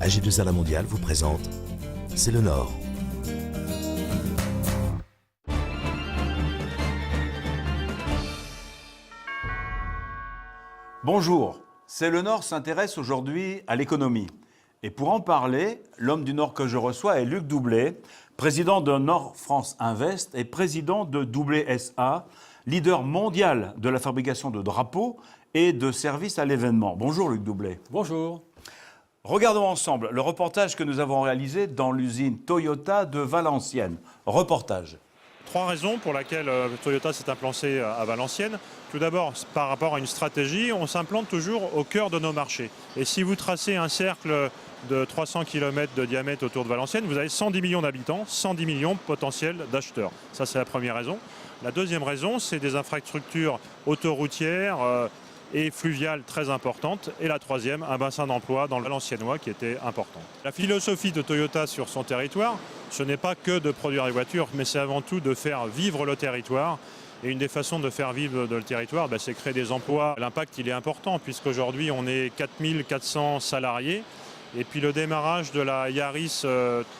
AG2R La Mondiale vous présente C'est le Nord. Bonjour, C'est le Nord s'intéresse aujourd'hui à l'économie. Et pour en parler, l'homme du Nord que je reçois est Luc Doublet, président de Nord France Invest et président de Doublet SA, leader mondial de la fabrication de drapeaux et de services à l'événement. Bonjour Luc Doublet. Bonjour. Regardons ensemble le reportage que nous avons réalisé dans l'usine Toyota de Valenciennes. Reportage. Trois raisons pour lesquelles Toyota s'est implanté à Valenciennes. Tout d'abord, par rapport à une stratégie, on s'implante toujours au cœur de nos marchés. Et si vous tracez un cercle de 300 km de diamètre autour de Valenciennes, vous avez 110 millions d'habitants, 110 millions potentiels d'acheteurs. Ça, c'est la première raison. La deuxième raison, c'est des infrastructures autoroutières et fluviales très importantes. Et la troisième, un bassin d'emploi dans le Valenciennois qui était important. La philosophie de Toyota sur son territoire, ce n'est pas que de produire des voitures, mais c'est avant tout de faire vivre le territoire. Et une des façons de faire vivre le territoire, c'est créer des emplois. L'impact, il est important, puisqu'aujourd'hui, on est 4400 salariés. Et puis le démarrage de la Yaris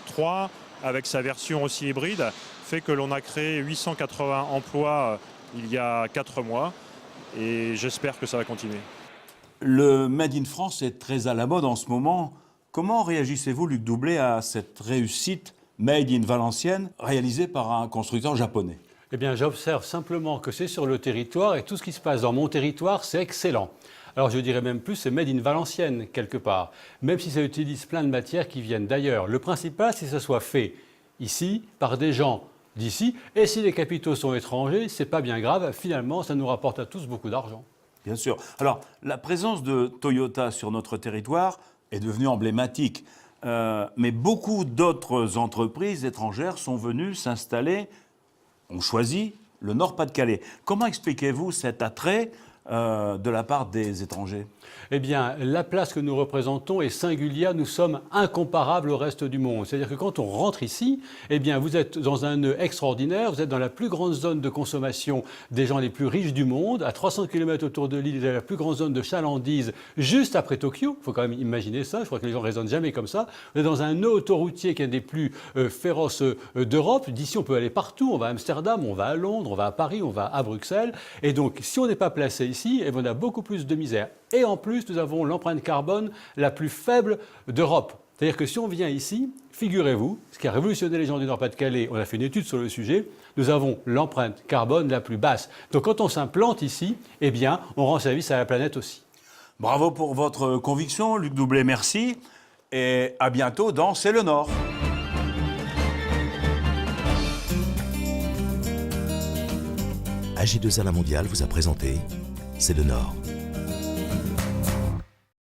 3, avec sa version aussi hybride, fait que l'on a créé 880 emplois il y a 4 mois. Et j'espère que ça va continuer. Le Made in France est très à la mode en ce moment. Comment réagissez-vous, Luc Doublet, à cette réussite Made in Valenciennes, réalisée par un constructeur japonais? Eh bien, j'observe simplement que c'est sur le territoire et tout ce qui se passe dans mon territoire, c'est excellent. Alors, je dirais même plus, c'est Made in Valenciennes, quelque part. Même si ça utilise plein de matières qui viennent d'ailleurs. Le principal, c'est que ça soit fait ici, par des gens d'ici. Et si les capitaux sont étrangers, c'est pas bien grave. Finalement, ça nous rapporte à tous beaucoup d'argent. Bien sûr. Alors, la présence de Toyota sur notre territoire est devenue emblématique. Mais beaucoup d'autres entreprises étrangères sont venues s'installer, ont choisi le Nord-Pas-de-Calais. Comment expliquez-vous cet attrait de la part des étrangers? Eh bien, la place que nous représentons est singulière. Nous sommes incomparables au reste du monde. C'est-à-dire que quand on rentre ici, eh bien, vous êtes dans un nœud extraordinaire. Vous êtes dans la plus grande zone de consommation des gens les plus riches du monde. À 300 km autour de l'île, vous avez la plus grande zone de chalandise juste après Tokyo. Il faut quand même imaginer ça. Je crois que les gens ne raisonnent jamais comme ça. Vous êtes dans un nœud autoroutier qui est un des plus féroces d'Europe. D'ici, on peut aller partout. On va à Amsterdam, on va à Londres, on va à Paris, on va à Bruxelles. Et donc, si on n'est pas placé ici, eh bien, on a beaucoup plus de misère. Et en plus, nous avons l'empreinte carbone la plus faible d'Europe. C'est-à-dire que si on vient ici, figurez-vous, ce qui a révolutionné les gens du Nord-Pas-de-Calais, on a fait une étude sur le sujet, nous avons l'empreinte carbone la plus basse. Donc quand on s'implante ici, eh bien, on rend service à la planète aussi. Bravo pour votre conviction, Luc Doublet, merci. Et à bientôt dans C'est le Nord. AG2R La Mondiale vous a présenté C'est le Nord.